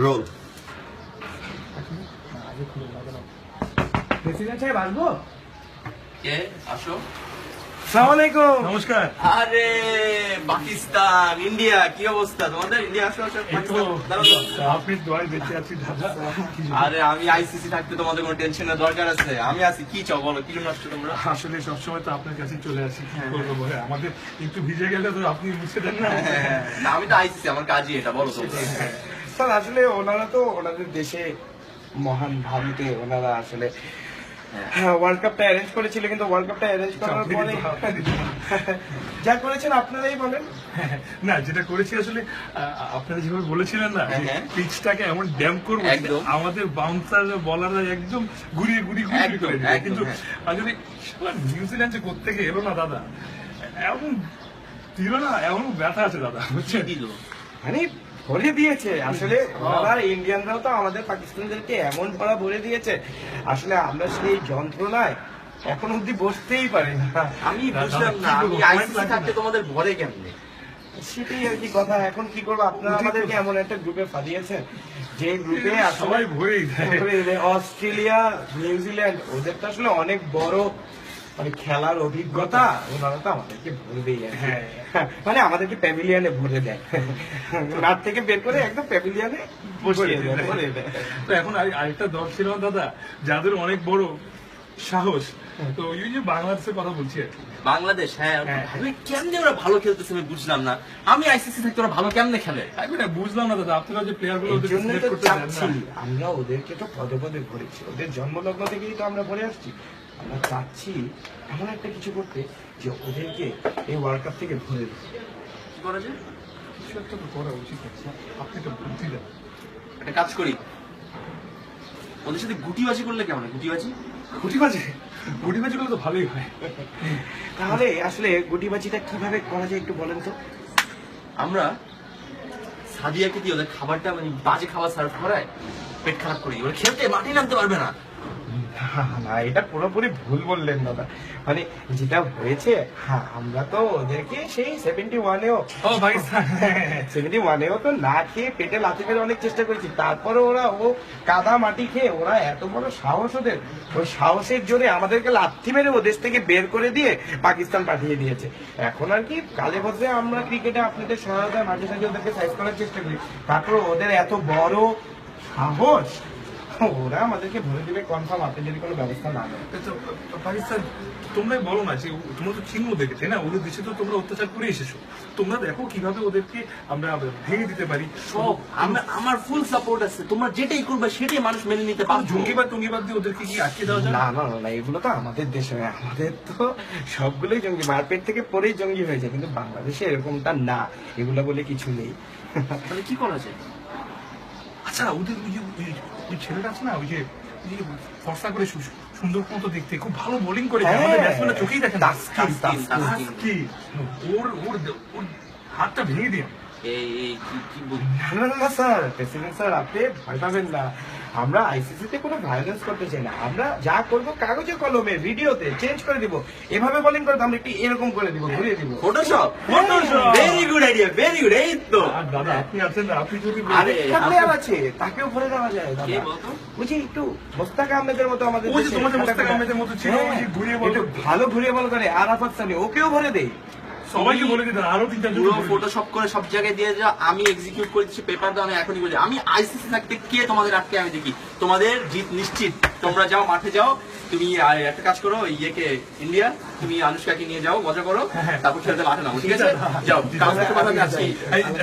Role. President সাহেব আসবো? কে? আসো। আসসালামু আলাইকুম। নমস্কার। আরে পাকিস্তান, ইন্ডিয়া, কি অবস্থা তোমাদের? ইন্ডিয়া আসো আসো। পাকিস্তান, দাঁড়াও তো। আপনি দোয়ায় বেঁচে আছি দাদা। আরে আমি আইসিসি থাকতে তোমাদের কোনো টেনশনের দরকার আছে? আমি আছি, কি চাও বলো, কি জন্য আসছো তোমরা? আসলে সবসময় তো আপনার কাছে চলে আসি, কি করবো বলে, আমাদের একটু ভিজে গেলে তো আপনি মুছে দেন না। না, আমি তো আইসিসি, আমার কাজই এটা, বলো তোমরা। স্যার আসলে ওনারা তো ওনাদের দেশে মহান ভারতে ওনারা আসলে ওয়ার্ল্ড কাপটা অ্যারেঞ্জ করেছিল, কিন্তু ওয়ার্ল্ড কাপটা অ্যারেঞ্জ করার পরে যা করেছেন আপনারাই বলেন। না, যেটা করেছি আসলে আপনারা যেভাবে বলেছিলেন না, হ্যাঁ। পিচটাকে এমন ড্যাম করবো একদম। আমাদের বাউন্সার বলাররা একদম ঘুরিয়ে ঘুরিয়ে ঘুরিয়ে একদম, করে দিবে। একদম, কিন্তু হ্যাঁ। আসলে নিউজিল্যান্ড যে কোত্থেকে এলো না দাদা, এমন দিল না, এমন ব্যথা আছে দাদা, বুঝছেন? দিল। মানে ভরে দিয়েছে আসলে ওনারা। ইন্ডিয়ানরাও তো আমাদের পাকিস্তানিদেরকে এমন ভরা ভরে দিয়েছে, আসলে আমরা সেই যন্ত্রণায় এখন অব্দি বসতেই পারি না। আমি বুঝলাম না, আমি আইসিসি থাকতে তোমাদের ভরে কেমনে? সেটাই আর কি কথা। এখন কি করবো, আপনারা আমাদেরকে এমন একটা গ্রুপে ফাঁদিয়েছেন যে গ্রুপে সবাই ভরেই দেয়। অস্ট্রেলিয়া, নিউজিল্যান্ড, ওদের তো আসলে অনেক বড় মানে খেলার অভিজ্ঞতা, ওনারা তো আমাদেরকে ভরে দেয় আর কি। হ্যাঁ। মানে আমাদেরকে প্যাভিলিয়নে ভরে দেয়, মাঠ থেকে বের করে একদম প্যাভিলিয়নে বসিয়ে দেয়, ভরে দেয়। তো এখন আরেকটা দল ছিল না দাদা, যাদের অনেক বড় সাহস। তো ওই যে বাংলাদেশের কথা বলছি আর কি। বাংলাদেশ, হ্যাঁ। হ্যাঁ। ভাবে কেমনে ওরা ভালো খেলতেছে আমি বুঝলাম না। আমি আইসিসি থাকতে ওরা ভালো কেমনে খেলে? আমি না বুঝলাম না দাদা, আপনারা যে প্লেয়ার গুলো এই জন্যই তো করতে দেন চাচ্ছি, না। আমরা ওদেরকে তো পদে পদে ভরেছি, ওদের জন্মলগ্ন থেকেই তো আমরা ভরে আসছি। আমরা চাচ্ছি এমন একটা কিছু করতে যে ওদেরকে এই ওয়ার্ল্ড কাপ থেকে ভরে দিই। কি করা যায়? কিছু একটা তো করা উচিত আছে, আপনি তো বুদ্ধি দেন। একটা কাজ করি, ওদের সাথে গুটিবাজি করলে কেমন হয়? গুটিবাজি গুটিবাজি করলে তো ভালোই হয়। তাহলে আসলে গুটিবাজিটা কিভাবে করা যায় একটু বলেন তো। আমরা সাদিয়াকে দিয়ে ওদের খাবারটা মানে বাজে খাবার সার্ভ করায় পেট খারাপ করি, ওরা খেলতে মাঠে নামতে পারবে না। না, এটা পুরোপুরি ভুল বললেন দাদা। মানে যেটা হয়েছে, হ্যাঁ আমরা তো ওদেরকে সেই 71-এও ও ভাই 71-এও তো না খেয়ে পেটে লাথি মেরে অনেক চেষ্টা করেছি, তারপরে ওরা কাদা মাটি খেয়ে ওরা এত বড় সাহস ওদের, ওই সাহসের জোরে আমাদেরকে লাথি মেরে ও দেশ থেকে বের করে দিয়ে পাকিস্তান পাঠিয়ে দিয়েছে। এখন আর কি কালে ভদ্রে আমরা ক্রিকেটে আপনাদের সহায়তায় মাঝে সাঝে ওদেরকে সাইজ করার চেষ্টা করি, তারপর ওদের এত বড় সাহস, ওরা আমাদেরকে ভরে দিবে কনফার্ম, আপনি যদি কোনো ব্যবস্থা না নেন। পাকিস্তান, তোমরাই বলো না যে তোমরা তো চিনো ওদেরকে, তাই না? ওদের দেশে তো তোমরা অত্যাচার করে এসেছো, তোমরা দেখো কিভাবে ওদেরকে আমরা ভেঙে দিতে পারি। সব আমার ফুল সাপোর্ট আছে, তোমরা যেটাই করবে সেটাই মানুষ মেনে নিতে পারবে। জঙ্গিবাদ দিয়ে ওদেরকে কি আটকে দেওয়া যায়? না না না, এগুলো তো আমাদের দেশে নয়, আমাদের তো সবগুলোই জঙ্গি, মারপেট থেকে পরেই জঙ্গি হয়েছে, কিন্তু বাংলাদেশে এরকমটা না, এগুলো বলে কিছু নেই। তাহলে কি করা যায়? আচ্ছা, ওদের ওই ছেলেটা আছে না, ওই যে ফর্সা করে সুন্দর মতো দেখতে, খুব ভালো বোলিং করে, হ্যাঁ। আমাদের ব্যাটসম্যানরা চোখেই দেখে না। তাসকিন। ওর হাতটা ভেঙে দিয়ে। এই কি না না না স্যার, প্রেসিডেন্ট স্যার আপনি ভয় পাবেন না, আমরা আইসিসিতে কোনো ভায়োলেন্স করতে চাই না, আমরা যা করবো কাগজে কলমে ভিডিওতে চেঞ্জ করে দিব, এভাবে বোলিং করে আমরা একটু এরকম করে দিব, ঘুরিয়ে দিব। Photoshop, very good idea, very good. এই তো আর দাদা আপনি আছেন না, আপনি যদি আরে, একটা player আছে, তাকেও ভরে দেওয়া যায় দাদা। কে বলতো? বুঝি একটু মোস্তাক আহমেদের মতো আমাদের ওই যে দেশে তোমাদের একটা মোস্তাক আহমেদের মতো ছিল, হ্যাঁ, ওই যে ঘুরিয়ে বল একটু ভালো ঘুরিয়ে বল করে আরাফাত সানি, ওকেও ভরে দেই। সবাইকে বলে দিতে, আরো 3-4 জন পুরো বলে দিতে। ফটোশপ করে সব জায়গায় দিয়ে যাও, আমি এক্সিকিউট করে দিচ্ছি, পেপার দাও, আমি এখনই বলি। আমি আইসিসি থাকতে কে তোমাদের আটকে আমি দেখি, তোমাদের জিত নিশ্চিত। তোমরা যাও, মাঠে যাও, তুমি একটা কাজ করো, ইয়েকে ইন্ডিয়া, তুমি আনুষ্কাকে নিয়ে যাও, মজা করো, তারপর খেলতে মাঠে নাও, ঠিক আছে? যাও, কাগজে তো পাঠাবে আজকে।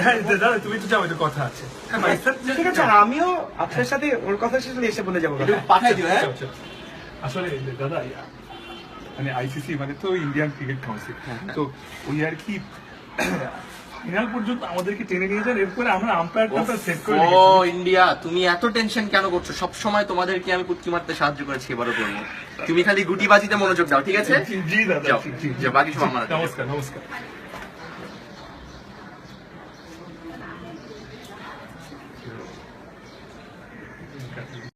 হ্যাঁ দাদা, তুমি তো যাও, এটা কথা আছে। হ্যাঁ ভাই, স্যার, ঠিক আছে, আমিও আপনার সাথে ওর কথা শেষে এসে বলে যাবো। একটু পাঠাই দিও, হ্যাঁ? চল, চল। আসলে দাদা, মানে আইসিসি মানে তো ইন্ডিয়ান ক্রিকেট কাউন্সিল, তো ওই আর কি ফাইনাল পর্যন্ত আমাদেরকে টেনে নিয়ে যান, এরপরে আমরা আম্পায়ারটা সেট করে ও রেখেছি। ইন্ডিয়া, তুমি এত টেনশন কেন করছো? সব সময় তোমাদেরকে আমি পুটকি মারতে সাহায্য করেছি, এবারও করবো। তুমি খালি গুটিবাজিতে মনোযোগ দাও, ঠিক আছে? জি দাদা, যাও, জি, জি। যাও, বাকি সব আমার হাতে। নমস্কার।